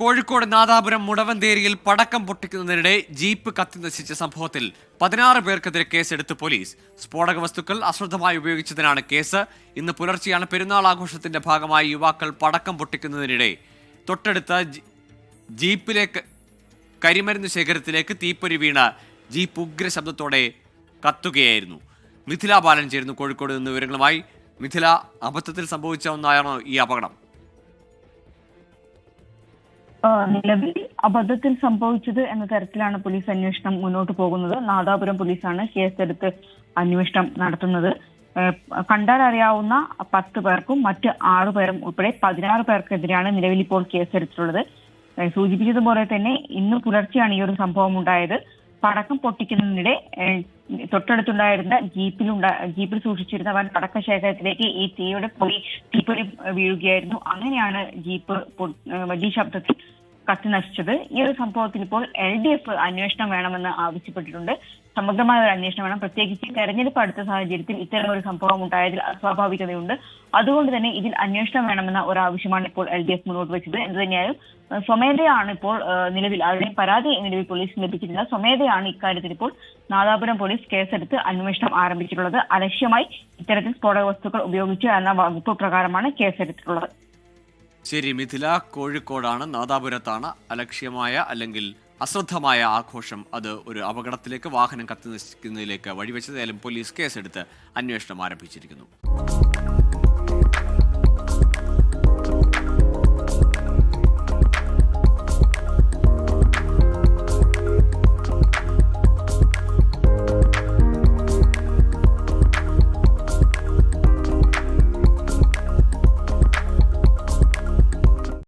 കോഴിക്കോട് നാദാപുരം മുടവന്തേരിയിൽ പടക്കം പൊട്ടിക്കുന്നതിനിടെ ജീപ്പ് കത്തിനശിച്ച സംഭവത്തിൽ 16 പേർക്കെതിരെ കേസെടുത്ത് പോലീസ്. സ്ഫോടക വസ്തുക്കൾ അശ്രദ്ധമായി ഉപയോഗിച്ചതിനാണ് കേസ്. ഇന്ന് പുലർച്ചെയാണ് പെരുന്നാൾ ആഘോഷത്തിന്റെ ഭാഗമായി യുവാക്കൾ പടക്കം പൊട്ടിക്കുന്നതിനിടെ തൊട്ടടുത്ത ജീപ്പിലേക്ക് കരിമരുന്ന് ശേഖരത്തിലേക്ക് തീപ്പൊരി വീണ ജീപ്പ് ഉഗ്രശബ്ദത്തോടെ കത്തുകയായിരുന്നു. മിഥില ബാലൻ ചേരുന്നു കോഴിക്കോട് നിന്ന് വിവരങ്ങളുമായി. മിഥില, അബദ്ധത്തിൽ സംഭവിച്ച ഒന്നാണോ ഈ അപകടം? നിലവിൽ അബദ്ധത്തിൽ സംഭവിച്ചത് എന്ന തരത്തിലാണ് പോലീസ് അന്വേഷണം മുന്നോട്ട് പോകുന്നത്. നാദാപുരം പോലീസാണ് കേസെടുത്ത് അന്വേഷണം നടത്തുന്നത്. കണ്ടാൽ അറിയാവുന്ന 10 പേർക്കും മറ്റ് 6 പേരും ഉൾപ്പെടെ 16 പേർക്കെതിരെയാണ് നിലവിൽ ഇപ്പോൾ കേസെടുത്തിട്ടുള്ളത്. സൂചിപ്പിച്ചതുപോലെ തന്നെ ഇന്ന് പുലർച്ചെയാണ് ഈ ഒരു സംഭവം ഉണ്ടായത്. പടക്കം പൊട്ടിക്കുന്നതിനിടെ തൊട്ടടുത്തുണ്ടായിരുന്ന ജീപ്പിൽ സൂക്ഷിച്ചിരുന്ന വൻ പടക്ക ശേഖരത്തിലേക്ക് ഈ തീപ്പൊരി വീഴുകയായിരുന്നു. അങ്ങനെയാണ് ജീപ്പ് വലിയ ശബ്ദത്തിൽ കത്തി നശിച്ചത്. ഈ ഒരു സംഭവത്തിൽ ഇപ്പോൾ LDF അന്വേഷണം വേണമെന്ന് ആവശ്യപ്പെട്ടിട്ടുണ്ട്. സമഗ്രമായ ഒരു അന്വേഷണം വേണം. പ്രത്യേകിച്ച് തെരഞ്ഞെടുപ്പ് അടുത്ത സാഹചര്യത്തിൽ ഇത്തരം ഒരു സംഭവം ഉണ്ടായതിൽ അസ്വാഭാവികതയുണ്ട്. അതുകൊണ്ട് തന്നെ ഇതിൽ അന്വേഷണം വേണമെന്ന ഒരു ആവശ്യമാണ് ഇപ്പോൾ LDF മുന്നോട്ട് വെച്ചത്. എന്ത് തന്നെയായാലും സ്വമേധയാണ് ഇപ്പോൾ നിലവിൽ അതിന് പരാതി നിലവിൽ പോലീസിന് ലഭിച്ചിട്ടില്ല. സ്വമേധയാണ് ഇക്കാര്യത്തിൽ ഇപ്പോൾ നാദാപുരം പോലീസ് കേസെടുത്ത് അന്വേഷണം ആരംഭിച്ചിട്ടുള്ളത്. അലക്ഷ്യമായി ഇത്തരത്തിൽ സ്ഫോടക വസ്തുക്കൾ ഉപയോഗിച്ചു എന്ന വകുപ്പ് പ്രകാരമാണ് കേസെടുത്തിട്ടുള്ളത്. ശരി മിഥില, കോഴിക്കോടാണ്, നാദാപുരത്താണ് അലക്ഷ്യമായ അല്ലെങ്കിൽ അശ്രദ്ധമായ ആഘോഷം അത് ഒരു അപകടത്തിലേക്ക്, വാഹനം കത്തി നശിക്കുന്നതിലേക്ക് വഴിവെച്ചതായാലും പോലീസ് കേസെടുത്ത് അന്വേഷണം ആരംഭിച്ചിരിക്കുന്നു.